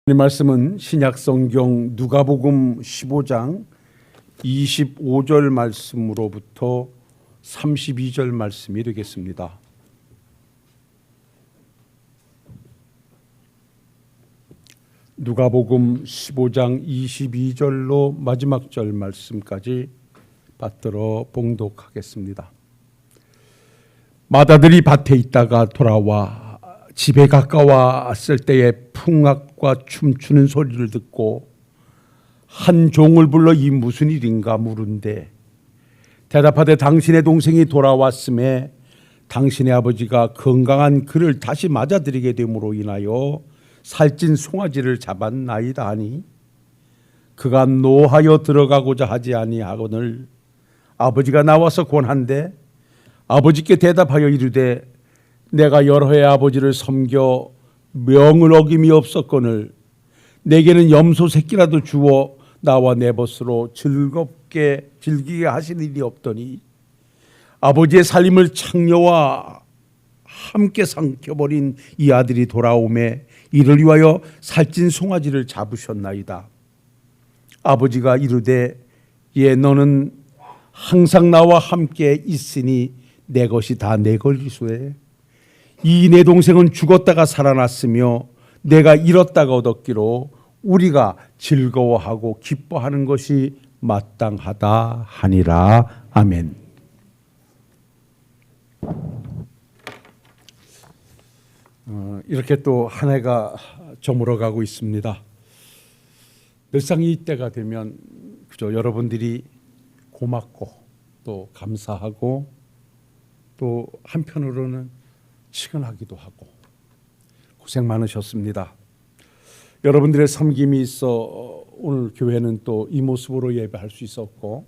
이 말씀은 신약성경 누가복음 15장 25절 말씀으로부터 32절 말씀이 되겠습니다. 누가복음 15장 22절로 마지막 절 말씀까지 받들어 봉독하겠습니다. 마다들이 밭에 있다가 돌아와 집에 가까웠을 때에 풍악과 춤추는 소리를 듣고 한 종을 불러 이 무슨 일인가 물은데 대답하되 당신의 동생이 돌아왔음에 당신의 아버지가 건강한 그를 다시 맞아들이게 됨으로 인하여 살찐 송아지를 잡았나이다 하니 그가 노하여 들어가고자 하지 아니하거늘 아버지가 나와서 권한대 아버지께 대답하여 이르되 내가 여러 해 아버지를 섬겨 명을 어김이 없었거늘 내게는 염소 새끼라도 주어 나와 내 벗으로 즐기게 하신 일이 없더니 아버지의 살림을 창녀와 함께 삼켜버린 이 아들이 돌아오매 이를 위하여 살찐 송아지를 잡으셨나이다. 아버지가 이르되 예 너는 항상 나와 함께 있으니 내 것이 다 내 것이소에 이 내 동생은 죽었다가 살아났으며 내가 잃었다가 얻었기로 우리가 즐거워하고 기뻐하는 것이 마땅하다 하니라. 아멘. 이렇게 또 한 해가 저물어가고 있습니다. 늘상 이때가 되면 그저 여러분들이 고맙고 또 감사하고 또 한편으로는 치근하기도 하고 고생 많으셨습니다. 여러분들의 섬김이 있어 오늘 교회는 또 이 모습으로 예배할 수 있었고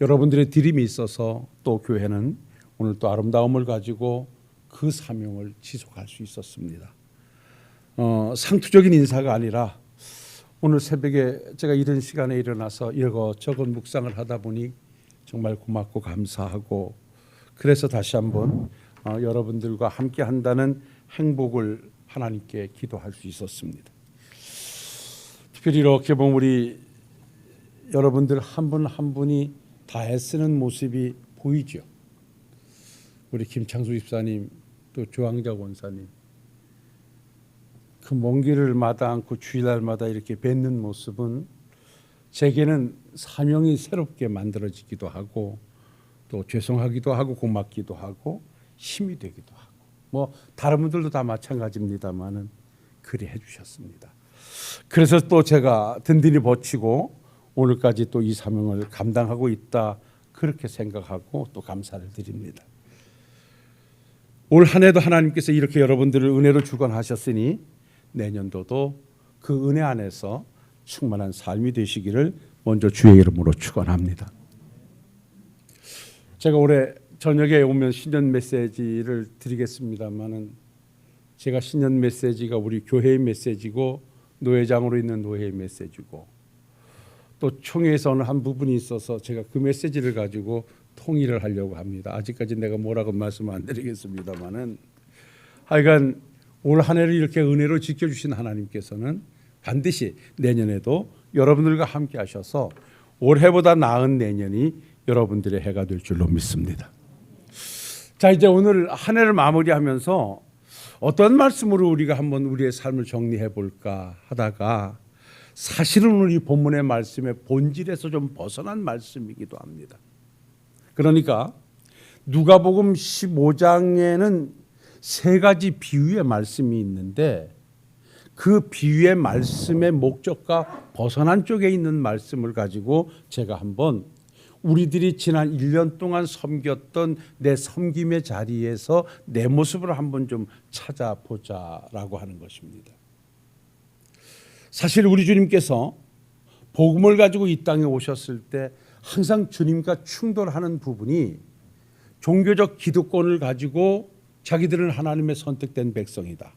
여러분들의 드림이 있어서 또 교회는 오늘 또 아름다움을 가지고 그 사명을 지속할 수 있었습니다. 상투적인 인사가 아니라 오늘 새벽에 제가 이런 시간에 일어나서 이것저것 묵상을 하다 보니 정말 고맙고 감사하고 그래서 다시 한번 여러분들과 함께 한다는 행복을 하나님께 기도할 수 있었습니다. 특별히 이렇게 보면 우리 여러분들 한 분 한 분이 다 애쓰는 모습이 보이죠. 우리 김창수 집사님 또 조항자 권사님 그 먼 길을 마다 않고 주일날마다 이렇게 뵙는 모습은 제게는 사명이 새롭게 만들어지기도 하고 또 죄송하기도 하고 고맙기도 하고 힘이 되기도 하고 뭐 다른 분들도 다 마찬가지입니다만은 그리 해주셨습니다. 그래서 또 제가 든든히 버티고 오늘까지 또 이 사명을 감당하고 있다 그렇게 생각하고 또 감사를 드립니다. 올 한 해도 하나님께서 이렇게 여러분들을 은혜로 주관하셨으니 내년도도 그 은혜 안에서 충만한 삶이 되시기를 먼저 주의 이름으로 축원합니다. 제가 올해 저녁에 오면 신년 메시지를 드리겠습니다만은 제가 신년 메시지가 우리 교회의 메시지고 노회장으로 있는 노회의 메시지고 또 총회에서 어느 한 부분이 있어서 제가 그 메시지를 가지고 통일을 하려고 합니다. 아직까지 내가 뭐라고 말씀 안 드리겠습니다만은 하여간 올 한 해를 이렇게 은혜로 지켜주신 하나님께서는 반드시 내년에도 여러분들과 함께 하셔서 올해보다 나은 내년이 여러분들의 해가 될 줄로 믿습니다. 자, 이제 오늘 한 해를 마무리하면서 어떤 말씀으로 우리가 한번 우리의 삶을 정리해 볼까 하다가 사실은 우리 본문의 말씀의 본질에서 좀 벗어난 말씀이기도 합니다. 그러니까 누가복음 15장에는 세 가지 비유의 말씀이 있는데 그 비유의 말씀의 목적과 벗어난 쪽에 있는 말씀을 가지고 제가 한번 우리들이 지난 1년 동안 섬겼던 내 섬김의 자리에서 내 모습을 한번 좀 찾아보자라고 하는 것입니다. 사실 우리 주님께서 복음을 가지고 이 땅에 오셨을 때 항상 주님과 충돌하는 부분이 종교적 기득권을 가지고 자기들은 하나님의 선택된 백성이다.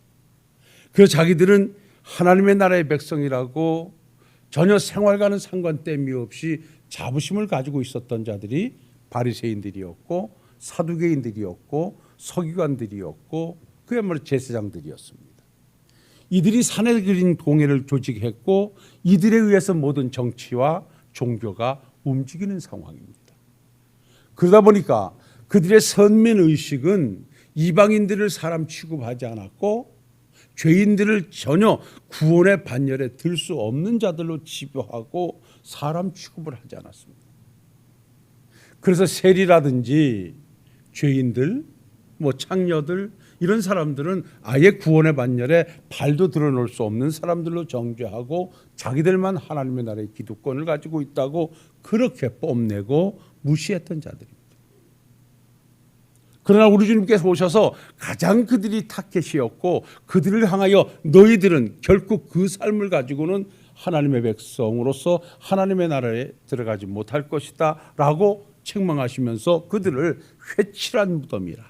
그래서 자기들은 하나님의 나라의 백성이라고 전혀 생활과는 상관됨이 없이 자부심을 가지고 있었던 자들이 바리새인들이었고 사두개인들이었고 서기관들이었고 그야말로 제사장들이었습니다. 이들이 산에 그린 동해를 조직했고 이들에 의해서 모든 정치와 종교가 움직이는 상황입니다. 그러다 보니까 그들의 선민의식은 이방인들을 사람 취급하지 않았고 죄인들을 전혀 구원의 반열에 들 수 없는 자들로 치부하고 사람 취급을 하지 않았습니다. 그래서 세리라든지 죄인들, 창녀들 이런 사람들은 아예 구원의 반열에 발도 드러놓을 수 없는 사람들로 정죄하고 자기들만 하나님의 나라의 기득권을 가지고 있다고 그렇게 뽐내고 무시했던 자들입니다. 그러나 우리 주님께서 오셔서 가장 그들이 타겟이었고 그들을 향하여 너희들은 결국 그 삶을 가지고는 하나님의 백성으로서 하나님의 나라에 들어가지 못할 것이다 라고 책망하시면서 그들을 회칠한 무덤이라.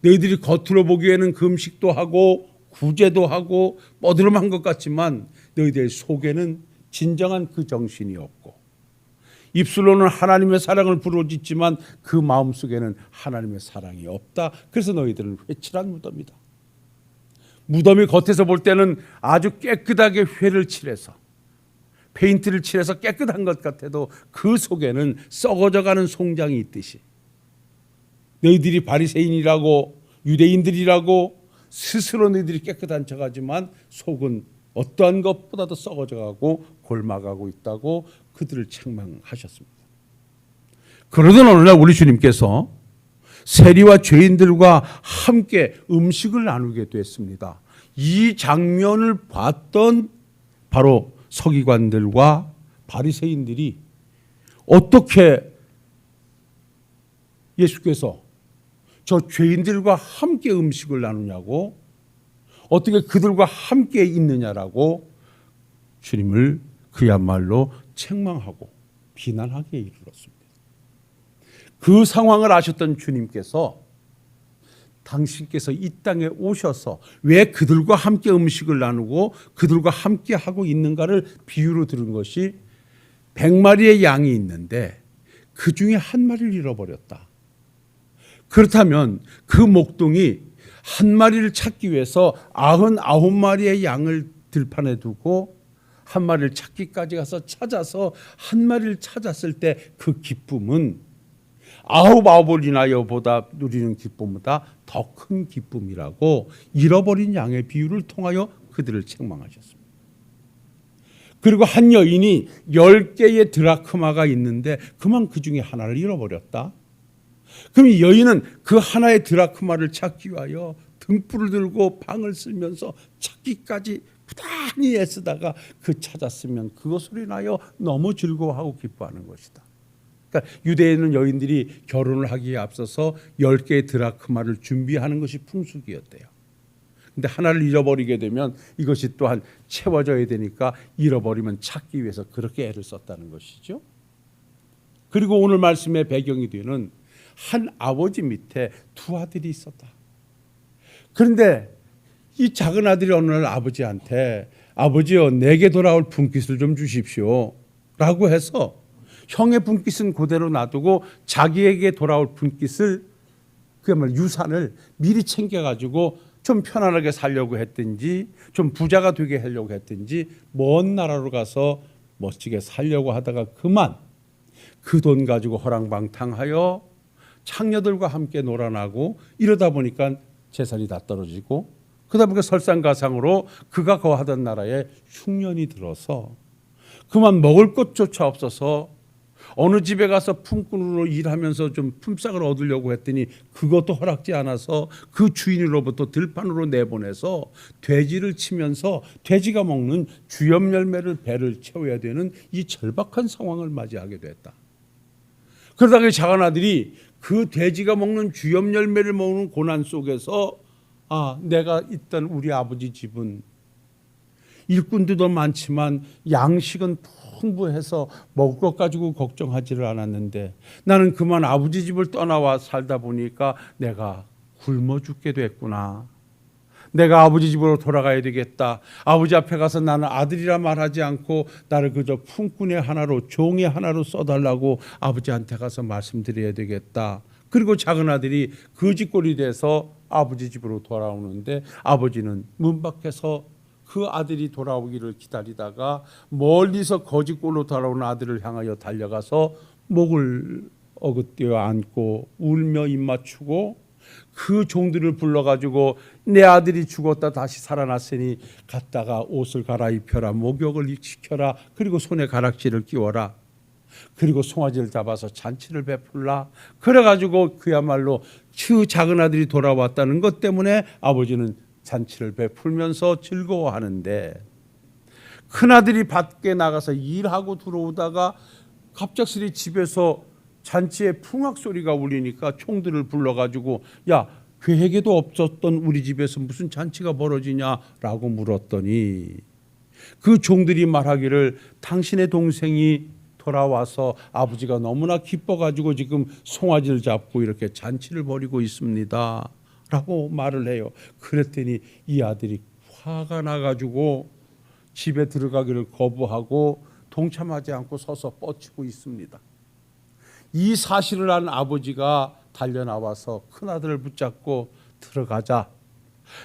너희들이 겉으로 보기에는 금식도 하고 구제도 하고 뻐드름한 것 같지만 너희들 속에는 진정한 그 정신이 없고 입술로는 하나님의 사랑을 부르짖지만 그 마음속에는 하나님의 사랑이 없다. 그래서 너희들은 회칠한 무덤이다. 무덤이 겉에서 볼 때는 아주 깨끗하게 회를 칠해서 페인트를 칠해서 깨끗한 것 같아도 그 속에는 썩어져가는 송장이 있듯이 너희들이 바리새인이라고 유대인들이라고 스스로 너희들이 깨끗한 척하지만 속은 어떠한 것보다도 썩어져가고 골마가고 있다고 그들을 책망하셨습니다. 그러던 어느 날 우리 주님께서 세리와 죄인들과 함께 음식을 나누게 됐습니다. 이 장면을 봤던 바로 서기관들과 바리새인들이 어떻게 예수께서 저 죄인들과 함께 음식을 나누냐고 어떻게 그들과 함께 있느냐라고 주님을 그야말로 책망하고 비난하게 이르렀습니다. 그 상황을 아셨던 주님께서 당신께서 이 땅에 오셔서 왜 그들과 함께 음식을 나누고 그들과 함께 하고 있는가를 비유로 들은 것이 100마리의 양이 있는데 그 중에 한 마리를 잃어버렸다. 그렇다면 그 목동이 한 마리를 찾기 위해서 99마리의 양을 들판에 두고 한 마리를 찾기까지 가서 찾아서 한 마리를 찾았을 때 그 기쁨은 99을 인하여 보다 누리는 기쁨보다 더 큰 기쁨이라고 잃어버린 양의 비유를 통하여 그들을 책망하셨습니다. 그리고 한 여인이 10개의 드라크마가 있는데 그만 그 중에 하나를 잃어버렸다. 그럼 이 여인은 그 하나의 드라크마를 찾기 위하여 등불을 들고 방을 쓸면서 찾기까지 부단히 애쓰다가 그 찾았으면 그것으로 인하여 너무 즐거워하고 기뻐하는 것이다. 그러니까 유대인은 여인들이 결혼을 하기에 앞서서 10개의 드라크마를 준비하는 것이 풍습이었대요. 근데 하나를 잃어버리게 되면 이것이 또한 채워져야 되니까 잃어버리면 찾기 위해서 그렇게 애를 썼다는 것이죠. 그리고 오늘 말씀의 배경이 되는 한 아버지 밑에 두 아들이 있었다. 그런데 이 작은 아들이 어느 날 아버지한테 아버지요 내게 돌아올 분깃을 좀 주십시오 라고 해서 형의 분깃은 그대로 놔두고 자기에게 돌아올 분깃을 그야말로 유산을 미리 챙겨가지고 좀 편안하게 살려고 했든지 좀 부자가 되게 하려고 했든지 먼 나라로 가서 멋지게 살려고 하다가 그만 그 돈 가지고 허랑방탕하여 창녀들과 함께 놀아나고 이러다 보니까 재산이 다 떨어지고 그러다 보니까 설상가상으로 그가 거하던 나라에 흉년이 들어서 그만 먹을 것조차 없어서 어느 집에 가서 품꾼으로 일하면서 좀 품삯을 얻으려고 했더니 그것도 허락지 않아서 그 주인으로부터 들판으로 내보내서 돼지를 치면서 돼지가 먹는 주염 열매를 배를 채워야 되는 이 절박한 상황을 맞이하게 됐다. 그러다가 작은 아들이 그 돼지가 먹는 주염 열매를 먹는 고난 속에서 내가 있던 우리 아버지 집은 일꾼들도 많지만 양식은 풍부해서 먹을 것 가지고 걱정하지를 않았는데 나는 그만 아버지 집을 떠나와 살다 보니까 내가 굶어 죽게 됐구나. 내가 아버지 집으로 돌아가야 되겠다. 아버지 앞에 가서 나는 아들이라 말하지 않고 나를 그저 품꾼의 하나로 종의 하나로 써달라고 아버지한테 가서 말씀드려야 되겠다. 그리고 작은 아들이 거지꼴이 돼서 아버지 집으로 돌아오는데 아버지는 문 밖에서 그 아들이 돌아오기를 기다리다가 멀리서 거지꼴로 돌아오는 아들을 향하여 달려가서 목을 어긋대어 안고 울며 입맞추고 그 종들을 불러가지고 내 아들이 죽었다 다시 살아났으니 갔다가 옷을 갈아입혀라, 목욕을 시켜라, 그리고 손에 가락지를 끼워라, 그리고 송아지를 잡아서 잔치를 베풀라. 그래가지고 그야말로 그 작은 아들이 돌아왔다는 것 때문에 아버지는 잔치를 베풀면서 즐거워하는데, 큰아들이 밖에 나가서 일하고 들어오다가 갑작스레 집에서 잔치에 풍악 소리가 울리니까 총들을 불러가지고 야, 계획에도 없었던 우리 집에서 무슨 잔치가 벌어지냐라고 물었더니 그 종들이 말하기를 당신의 동생이 돌아와서 아버지가 너무나 기뻐가지고 지금 송아지를 잡고 이렇게 잔치를 벌이고 있습니다 라고 말을 해요. 그랬더니 이 아들이 화가 나가지고 집에 들어가기를 거부하고 동참하지 않고 서서 뻗치고 있습니다. 이 사실을 안 아버지가 달려나와서 큰아들을 붙잡고 들어가자.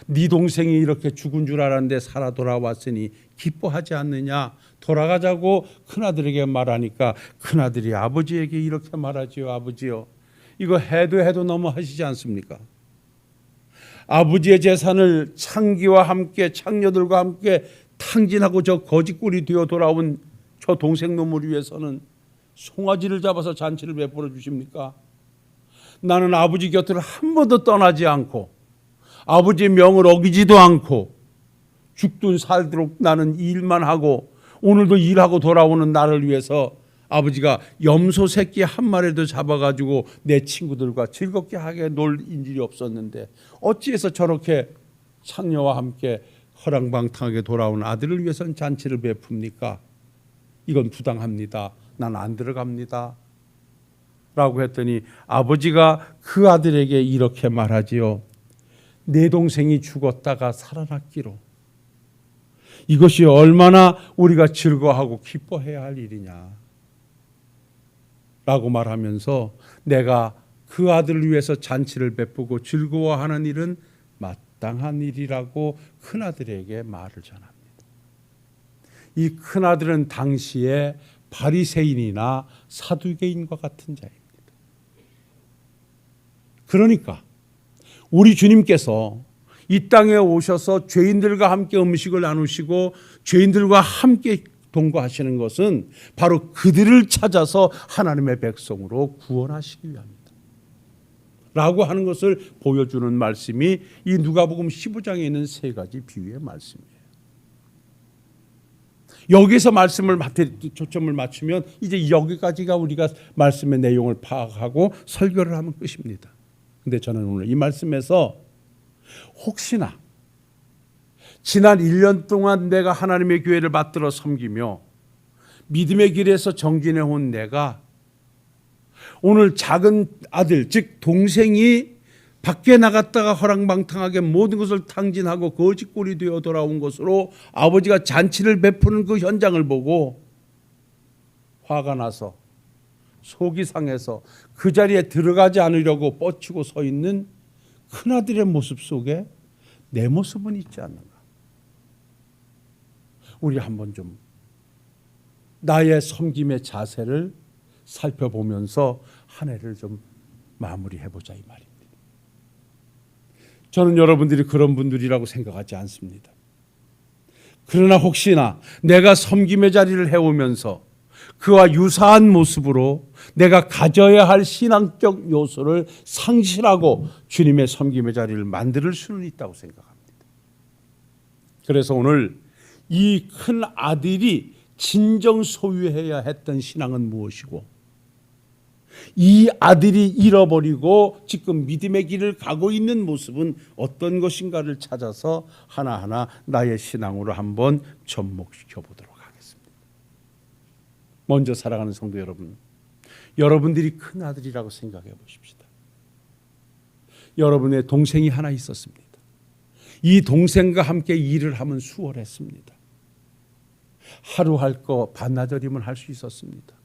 네 동생이 이렇게 죽은 줄 알았는데 살아 돌아왔으니 기뻐하지 않느냐. 돌아가자고 큰아들에게 말하니까 큰아들이 아버지에게 이렇게 말하지요. 아버지요, 이거 해도 너무 하시지 않습니까? 아버지의 재산을 창기와 함께 창녀들과 함께 탕진하고 저 거지꼴이 되어 돌아온 저 동생 놈을 위해서는 송아지를 잡아서 잔치를 베풀어 주십니까? 나는 아버지 곁을 한 번도 떠나지 않고 아버지의 명을 어기지도 않고 죽든 살도록 나는 일만 하고 오늘도 일하고 돌아오는 나를 위해서 아버지가 염소 새끼 한 마리도 잡아가지고 내 친구들과 즐겁게 하게 놀 인질이 없었는데 어찌해서 저렇게 창녀와 함께 허랑방탕하게 돌아온 아들을 위해서는 잔치를 베풉니까? 이건 부당합니다. 난 안 들어갑니다 라고 했더니 아버지가 그 아들에게 이렇게 말하지요. 내 동생이 죽었다가 살아났기로 이것이 얼마나 우리가 즐거워하고 기뻐해야 할 일이냐 라고 말하면서 내가 그 아들을 위해서 잔치를 베푸고 즐거워하는 일은 마땅한 일이라고 큰아들에게 말을 전합니다. 이 큰아들은 당시에 바리새인이나 사두개인과 같은 자입니다. 그러니까 우리 주님께서 이 땅에 오셔서 죄인들과 함께 음식을 나누시고 죄인들과 함께 동거하시는 것은 바로 그들을 찾아서 하나님의 백성으로 구원하시기 위함이다 라고 하는 것을 보여주는 말씀이 이 누가복음 15장에 있는 세 가지 비유의 말씀이에요. 여기서 말씀을 초점을 맞추면 이제 여기까지가 우리가 말씀의 내용을 파악하고 설교를 하면 끝입니다. 근데 저는 오늘 이 말씀에서 혹시나 지난 1년 동안 내가 하나님의 교회를 받들어 섬기며 믿음의 길에서 정진해 온 내가 오늘 작은 아들 즉 동생이 밖에 나갔다가 허랑방탕하게 모든 것을 탕진하고 거지꼴이 되어 돌아온 것으로 아버지가 잔치를 베푸는 그 현장을 보고 화가 나서 속이 상해서 그 자리에 들어가지 않으려고 뻗치고 서 있는 큰아들의 모습 속에 내 모습은 있지 않는가? 우리 한번 좀 나의 섬김의 자세를 살펴보면서 한 해를 좀 마무리해보자 이 말입니다. 저는 여러분들이 그런 분들이라고 생각하지 않습니다. 그러나 혹시나 내가 섬김의 자리를 해오면서 그와 유사한 모습으로 내가 가져야 할 신앙적 요소를 상실하고 주님의 섬김의 자리를 만들 수는 있다고 생각합니다. 그래서 오늘 이 큰 아들이 진정 소유해야 했던 신앙은 무엇이고 이 아들이 잃어버리고 지금 믿음의 길을 가고 있는 모습은 어떤 것인가를 찾아서 하나하나 나의 신앙으로 한번 접목시켜 보도록 하겠습니다. 먼저 사랑하는 성도 여러분, 여러분들이 큰 아들이라고 생각해 보십시다. 여러분의 동생이 하나 있었습니다. 이 동생과 함께 일을 하면 수월했습니다. 하루 할 거 반나절이면 할 수 있었습니다.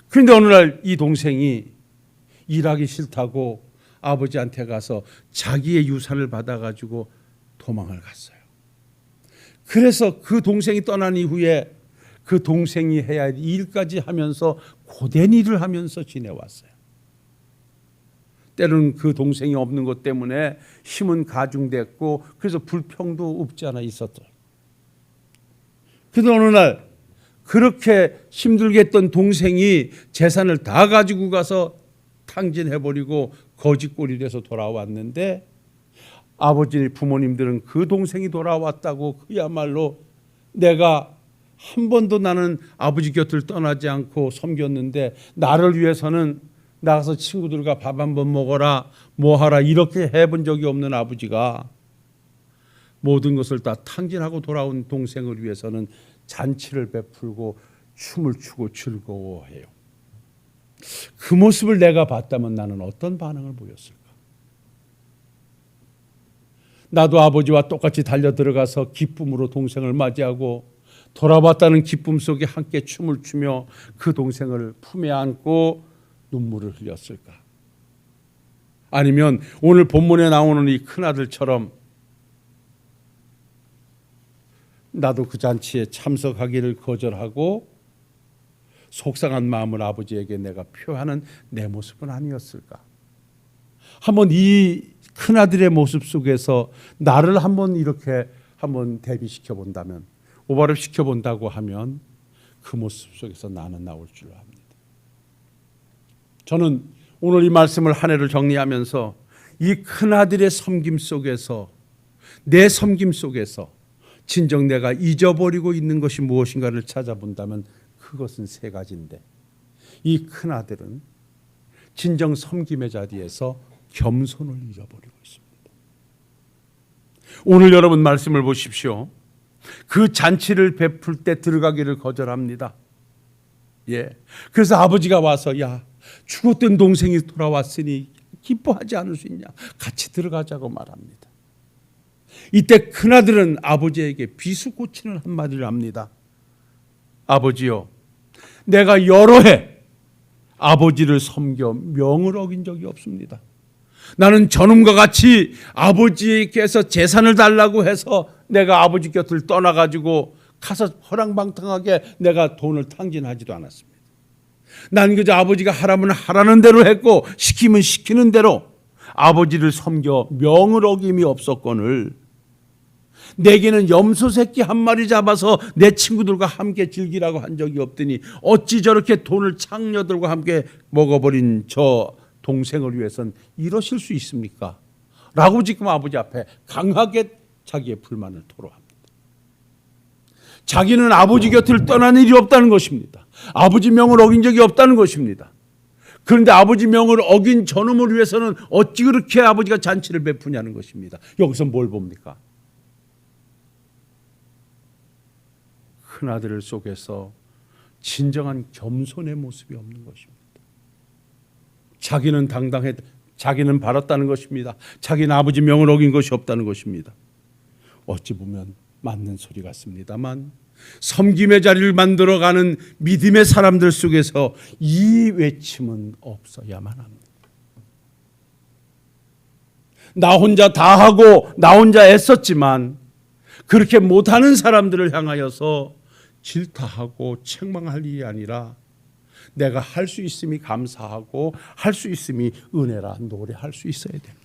그런데 어느 날 이 동생이 일하기 싫다고 아버지한테 가서 자기의 유산을 받아가지고 도망을 갔어요. 그래서 그 동생이 떠난 이후에 그 동생이 해야 할 일까지 하면서 고된 일을 하면서 지내왔어요. 때로는 그 동생이 없는 것 때문에 힘은 가중됐고 그래서 불평도 없지 않아 있었죠. 그런데 어느 날 그렇게 힘들게 했던 동생이 재산을 다 가지고 가서 탕진해버리고 거지꼴이 돼서 돌아왔는데 아버지 부모님들은 그 동생이 돌아왔다고 그야말로 내가 한 번도 나는 아버지 곁을 떠나지 않고 섬겼는데 나를 위해서는 나가서 친구들과 밥 한 번 먹어라 뭐 하라 이렇게 해본 적이 없는 아버지가 모든 것을 다 탕진하고 돌아온 동생을 위해서는 잔치를 베풀고 춤을 추고 즐거워해요. 그 모습을 내가 봤다면 나는 어떤 반응을 보였을까? 나도 아버지와 똑같이 달려 들어가서 기쁨으로 동생을 맞이하고 돌아왔다는 기쁨 속에 함께 춤을 추며 그 동생을 품에 안고 눈물을 흘렸을까? 아니면 오늘 본문에 나오는 이 큰아들처럼 나도 그 잔치에 참석하기를 거절하고 속상한 마음을 아버지에게 내가 표하는 내 모습은 아니었을까? 한번 이 큰아들의 모습 속에서 나를 한번 이렇게 한번 대비시켜 본다면, 오버랩시켜 본다고 하면 그 모습 속에서 나는 나올 줄 압니다. 저는 오늘 이 말씀을 한 해를 정리하면서 이 큰아들의 섬김 속에서, 내 섬김 속에서 진정 내가 잊어버리고 있는 것이 무엇인가를 찾아본다면 그것은 세 가지인데, 이 큰아들은 진정 섬김의 자리에서 겸손을 잃어버리고 있습니다. 오늘 여러분 말씀을 보십시오. 그 잔치를 베풀 때 들어가기를 거절합니다. 그래서 아버지가 와서 야, 죽었던 동생이 돌아왔으니 기뻐하지 않을 수 있냐, 같이 들어가자고 말합니다. 이때 큰아들은 아버지에게 비수고치는 한마디를 합니다. 아버지요, 내가 여러 해 아버지를 섬겨 명을 어긴 적이 없습니다. 나는 저놈과 같이 아버지께서 재산을 달라고 해서 내가 아버지 곁을 떠나가지고 가서 허랑방탕하게 내가 돈을 탕진하지도 않았습니다. 난 그저 아버지가 하라면 하라는 대로 했고 시키면 시키는 대로 아버지를 섬겨 명을 어김이 없었거늘 내게는 염소 새끼 한 마리 잡아서 내 친구들과 함께 즐기라고 한 적이 없더니 어찌 저렇게 돈을 창녀들과 함께 먹어버린 저 동생을 위해서는 이러실 수 있습니까? 라고 지금 아버지 앞에 강하게 자기의 불만을 토로합니다. 자기는 아버지 곁을 떠난 일이 없다는 것입니다. 아버지 명을 어긴 적이 없다는 것입니다. 그런데 아버지 명을 어긴 저놈을 위해서는 어찌 그렇게 아버지가 잔치를 베푸냐는 것입니다. 여기서 뭘 봅니까? 큰아들 속에서 진정한 겸손의 모습이 없는 것입니다. 자기는 당당해, 자기는 바랐다는 것입니다. 자기는 아버지 명을 어긴 것이 없다는 것입니다. 어찌 보면 맞는 소리 같습니다만 섬김의 자리를 만들어가는 믿음의 사람들 속에서 이 외침은 없어야만 합니다. 나 혼자 다 하고 나 혼자 애썼지만 그렇게 못하는 사람들을 향하여서 질타하고 책망할 일이 아니라 내가 할 수 있음이 감사하고 할 수 있음이 은혜라 노래할 수 있어야 됩니다.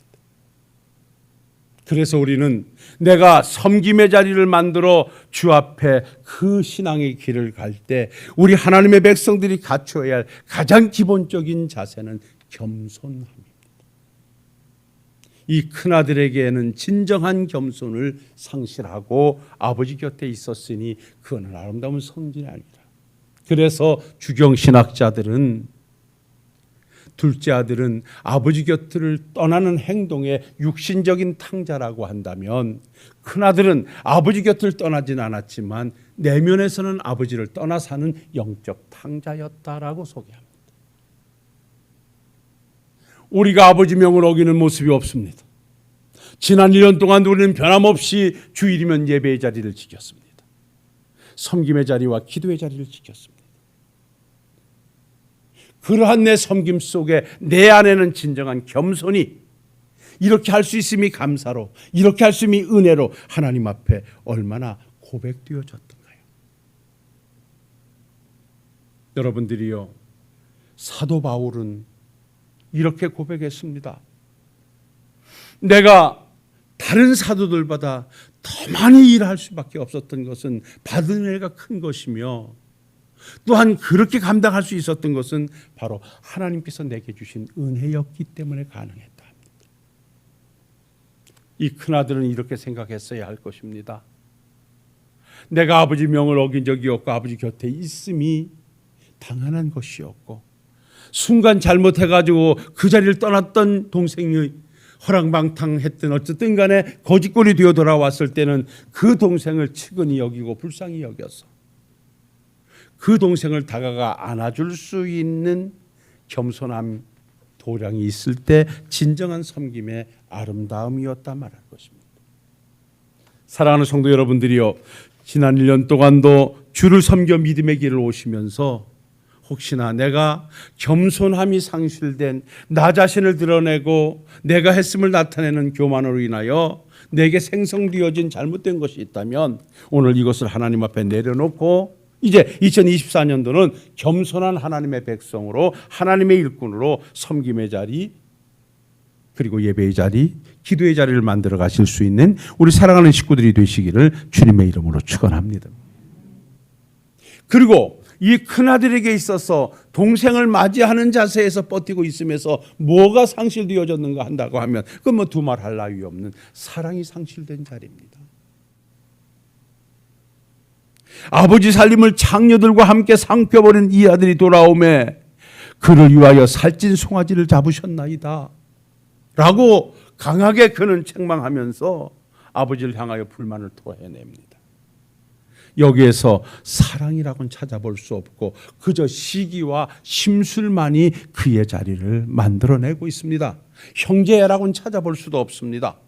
그래서 우리는 내가 섬김의 자리를 만들어 주 앞에 그 신앙의 길을 갈 때 우리 하나님의 백성들이 갖춰야 할 가장 기본적인 자세는 겸손함입니다. 이 큰아들에게는 진정한 겸손을 상실하고 아버지 곁에 있었으니 그거는 아름다운 성질이 아니라, 그래서 주경신학자들은 둘째 아들은 아버지 곁을 떠나는 행동의 육신적인 탕자라고 한다면 큰아들은 아버지 곁을 떠나진 않았지만 내면에서는 아버지를 떠나 사는 영적 탕자였다라고 소개합니다. 우리가 아버지 명을 어기는 모습이 없습니다. 지난 1년 동안 우리는 변함없이 주일이면 예배의 자리를 지켰습니다. 섬김의 자리와 기도의 자리를 지켰습니다. 그러한 내 섬김 속에 내 안에는 진정한 겸손이, 이렇게 할 수 있음이 감사로, 이렇게 할 수 있음이 은혜로 하나님 앞에 얼마나 고백되어졌던가요. 여러분들이요, 사도 바울은 이렇게 고백했습니다. 내가 다른 사도들보다 더 많이 일할 수밖에 없었던 것은 받은 은혜가 큰 것이며, 또한 그렇게 감당할 수 있었던 것은 바로 하나님께서 내게 주신 은혜였기 때문에 가능했다 합니다. 이 큰아들은 이렇게 생각했어야 할 것입니다. 내가 아버지 명을 어긴 적이 없고 아버지 곁에 있음이 당연한 것이었고, 순간 잘못해가지고 그 자리를 떠났던 동생이 허랑방탕했든 어쨌든 간에 거짓골이 되어 돌아왔을 때는 그 동생을 측은히 여기고 불쌍히 여겨서 그 동생을 다가가 안아줄 수 있는 겸손함, 도량이 있을 때 진정한 섬김의 아름다움이었다 말할 것입니다. 사랑하는 성도 여러분들이요, 지난 1년 동안도 주를 섬겨 믿음의 길을 오시면서 혹시나 내가 겸손함이 상실된, 나 자신을 드러내고 내가 했음을 나타내는 교만으로 인하여 내게 생성되어진 잘못된 것이 있다면 오늘 이것을 하나님 앞에 내려놓고 이제 2024년도는 겸손한 하나님의 백성으로, 하나님의 일꾼으로 섬김의 자리, 그리고 예배의 자리, 기도의 자리를 만들어 가실 수 있는 우리 사랑하는 식구들이 되시기를 주님의 이름으로 축원합니다. 그리고 이 큰아들에게 있어서 동생을 맞이하는 자세에서 버티고 있으면서 뭐가 상실되어졌는가 한다고 하면 그건 뭐 두말 할 나위 없는 사랑이 상실된 자리입니다. 아버지 살림을 장녀들과 함께 삼켜버린 이 아들이 돌아오매 그를 위하여 살찐 송아지를 잡으셨나이다 라고 강하게 그는 책망하면서 아버지를 향하여 불만을 토해냅니다. 여기에서 사랑이라고는 찾아볼 수 없고 그저 시기와 심술만이 그의 자리를 만들어내고 있습니다. 형제라고는 찾아볼 수도 없습니다.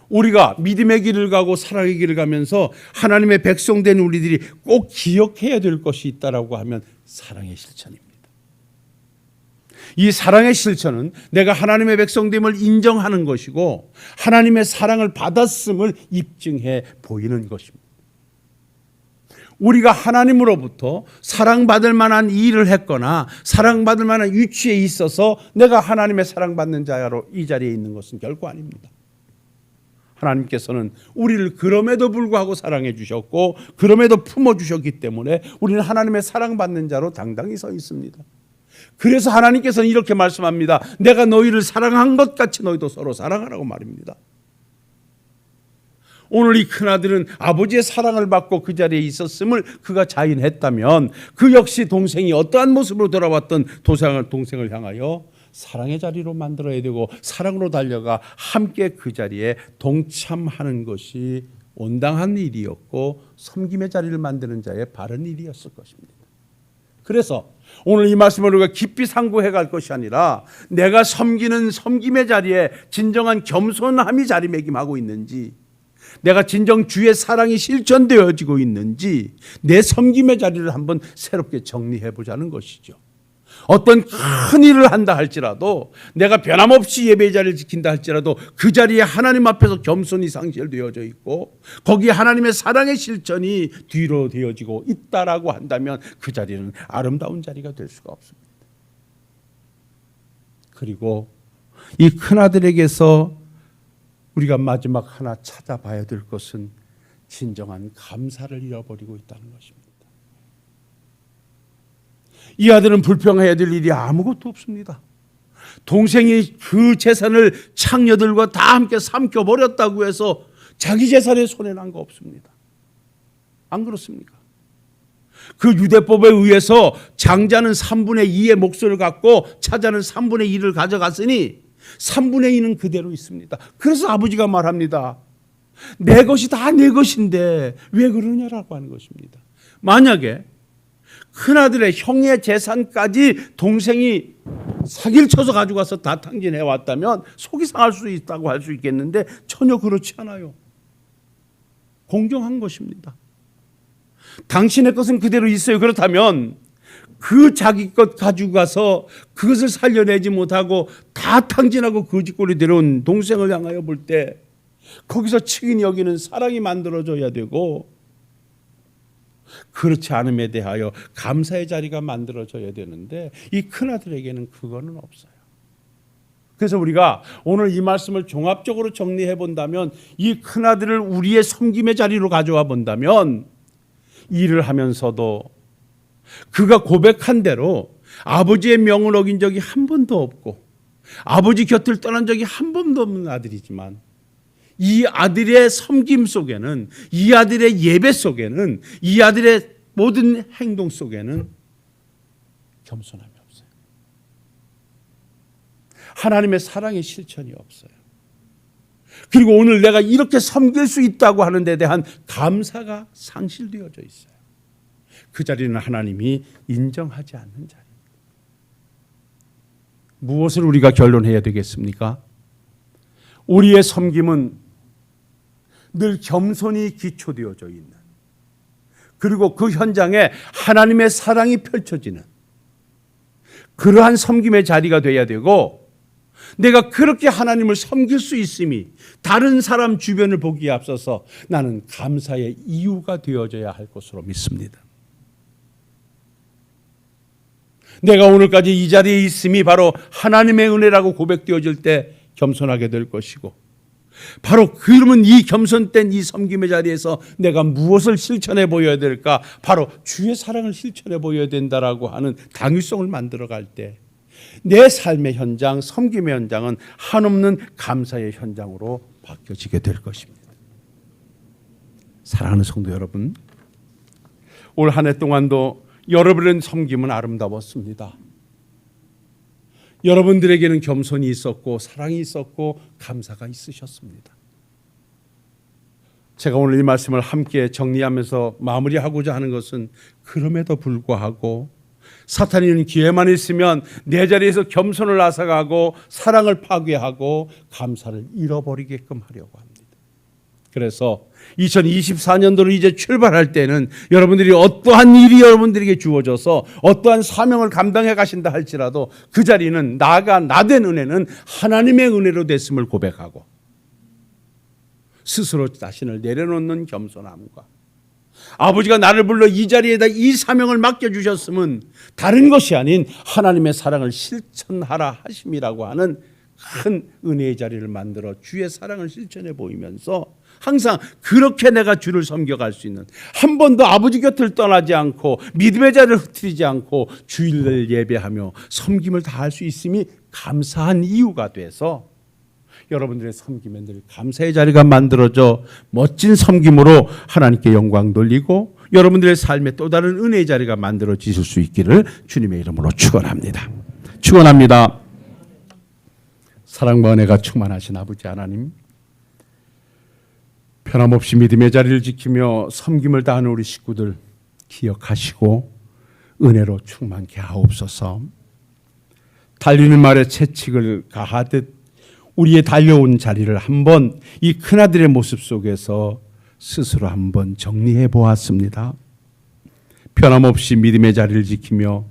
우리가 믿음의 길을 가고 사랑의 길을 가면서 하나님의 백성된 우리들이 꼭 기억해야 될 것이 있다라고 하면 사랑의 실천입니다. 이 사랑의 실천은 내가 하나님의 백성됨을 인정하는 것이고 하나님의 사랑을 받았음을 입증해 보이는 것입니다. 우리가 하나님으로부터 사랑받을 만한 일을 했거나 사랑받을 만한 위치에 있어서 내가 하나님의 사랑받는 자로 이 자리에 있는 것은 결코 아닙니다. 하나님께서는 우리를 그럼에도 불구하고 사랑해 주셨고 그럼에도 품어 주셨기 때문에 우리는 하나님의 사랑받는 자로 당당히 서 있습니다. 그래서 하나님께서는 이렇게 말씀합니다. 내가 너희를 사랑한 것 같이 너희도 서로 사랑하라고 말입니다. 오늘 이 큰아들은 아버지의 사랑을 받고 그 자리에 있었음을 그가 자인했다면 그 역시 동생이 어떠한 모습으로 돌아왔던 동생을 향하여 사랑의 자리로 만들어야 되고 사랑으로 달려가 함께 그 자리에 동참하는 것이 온당한 일이었고 섬김의 자리를 만드는 자의 바른 일이었을 것입니다. 그래서 오늘 이 말씀을 우리가 깊이 상고해 갈 것이 아니라 내가 섬기는 섬김의 자리에 진정한 겸손함이 자리매김하고 있는지, 내가 진정 주의 사랑이 실천되어지고 있는지 내 섬김의 자리를 한번 새롭게 정리해 보자는 것이죠. 어떤 큰 일을 한다 할지라도 내가 변함없이 예배의 자리를 지킨다 할지라도 그 자리에 하나님 앞에서 겸손히 상실되어져 있고 거기에 하나님의 사랑의 실천이 뒤로 되어지고 있다라고 한다면 그 자리는 아름다운 자리가 될 수가 없습니다. 그리고 이 큰아들에게서 우리가 마지막 하나 찾아봐야 될 것은 진정한 감사를 잃어버리고 있다는 것입니다. 이 아들은 불평해야 될 일이 아무것도 없습니다. 동생이 그 재산을 창녀들과 다 함께 삼켜버렸다고 해서 자기 재산에 손해난 거 없습니다. 안 그렇습니까? 그 유대법에 의해서 장자는 3분의 2의 몫을 갖고 차자는 3분의 1을 가져갔으니 3분의 2는 그대로 있습니다. 그래서 아버지가 말합니다. 내 것이 다 내 것인데 왜 그러냐라고 하는 것입니다. 만약에 큰아들의 형의 재산까지 동생이 사기를 쳐서 가지고 와서 다 탕진해 왔다면 속이 상할 수 있다고 할 수 있겠는데 전혀 그렇지 않아요. 공정한 것입니다. 당신의 것은 그대로 있어요. 그렇다면 그 자기 것 가지고 가서 그것을 살려내지 못하고 다 탕진하고 거짓골이 데려온 동생을 향하여 볼 때 거기서 측은히 여기는 사랑이 만들어져야 되고, 그렇지 않음에 대하여 감사의 자리가 만들어져야 되는데 이 큰아들에게는 그거는 없어요. 그래서 우리가 오늘 이 말씀을 종합적으로 정리해 본다면, 이 큰아들을 우리의 섬김의 자리로 가져와 본다면, 일을 하면서도 그가 고백한 대로 아버지의 명을 어긴 적이 한 번도 없고 아버지 곁을 떠난 적이 한 번도 없는 아들이지만, 이 아들의 섬김 속에는, 이 아들의 예배 속에는, 이 아들의 모든 행동 속에는 겸손함이 없어요. 하나님의 사랑의 실천이 없어요. 그리고 오늘 내가 이렇게 섬길 수 있다고 하는 데 대한 감사가 상실되어져 있어요. 그 자리는 하나님이 인정하지 않는 자리입니다. 무엇을 우리가 결론해야 되겠습니까? 우리의 섬김은 늘 겸손이 기초되어져 있는, 그리고 그 현장에 하나님의 사랑이 펼쳐지는 그러한 섬김의 자리가 되어야 되고, 내가 그렇게 하나님을 섬길 수 있음이 다른 사람 주변을 보기에 앞서서 나는 감사의 이유가 되어져야 할 것으로 믿습니다. 내가 오늘까지 이 자리에 있음이 바로 하나님의 은혜라고 고백되어질 때 겸손하게 될 것이고, 바로 그러면 이 겸손된 이 섬김의 자리에서 내가 무엇을 실천해 보여야 될까? 바로 주의 사랑을 실천해 보여야 된다라고 하는 당위성을 만들어갈 때 내 삶의 현장, 섬김의 현장은 한없는 감사의 현장으로 바뀌어지게 될 것입니다. 사랑하는 성도 여러분, 올 한 해 동안도 여러분의 섬김은 아름다웠습니다. 여러분들에게는 겸손이 있었고 사랑이 있었고 감사가 있으셨습니다. 제가 오늘 이 말씀을 함께 정리하면서 마무리하고자 하는 것은, 그럼에도 불구하고 사탄이는 기회만 있으면 내 자리에서 겸손을 앗아가고 사랑을 파괴하고 감사를 잃어버리게끔 하려고 합니다. 그래서 2024년도를 이제 출발할 때는 여러분들이 어떠한 일이 여러분들에게 주어져서 어떠한 사명을 감당해 가신다 할지라도 그 자리는 나가 나된 은혜는 하나님의 은혜로 됐음을 고백하고, 스스로 자신을 내려놓는 겸손함과, 아버지가 나를 불러 이 자리에다 이 사명을 맡겨주셨음은 다른 것이 아닌 하나님의 사랑을 실천하라 하심이라고 하는 큰 은혜의 자리를 만들어 주의 사랑을 실천해 보이면서 항상 그렇게 내가 주를 섬겨갈 수 있는, 한 번도 아버지 곁을 떠나지 않고 믿음의 자리를 흐트리지 않고 주일을 예배하며 섬김을 다할 수 있음이 감사한 이유가 돼서 여러분들의 섬김에 늘 감사의 자리가 만들어져 멋진 섬김으로 하나님께 영광 돌리고 여러분들의 삶에 또 다른 은혜의 자리가 만들어지실 수 있기를 주님의 이름으로 축원합니다. 축원합니다. 사랑과 은혜가 충만하신 아버지 하나님, 변함없이 믿음의 자리를 지키며 섬김을 다하는 우리 식구들 기억하시고 은혜로 충만케 하옵소서. 달리는 말에 채찍을 가하듯 우리의 달려온 자리를 한번 이 큰아들의 모습 속에서 스스로 한번 정리해 보았습니다. 변함없이 믿음의 자리를 지키며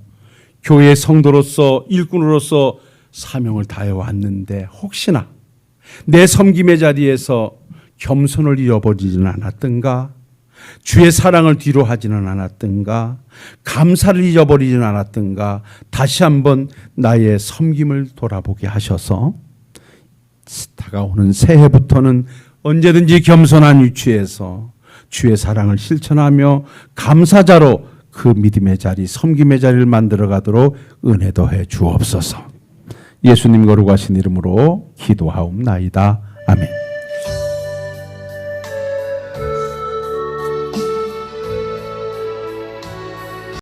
교회의 성도로서 일꾼으로서 사명을 다해 왔는데, 혹시나 내 섬김의 자리에서 겸손을 잃어버리지는 않았던가, 주의 사랑을 뒤로 하지는 않았던가, 감사를 잊어버리지는 않았던가, 다시 한번 나의 섬김을 돌아보게 하셔서 다가오는 새해부터는 언제든지 겸손한 위치에서 주의 사랑을 실천하며 감사자로 그 믿음의 자리, 섬김의 자리를 만들어 가도록 은혜 더해 주옵소서. 예수님 거룩하신 이름으로 기도하옵나이다. 아멘.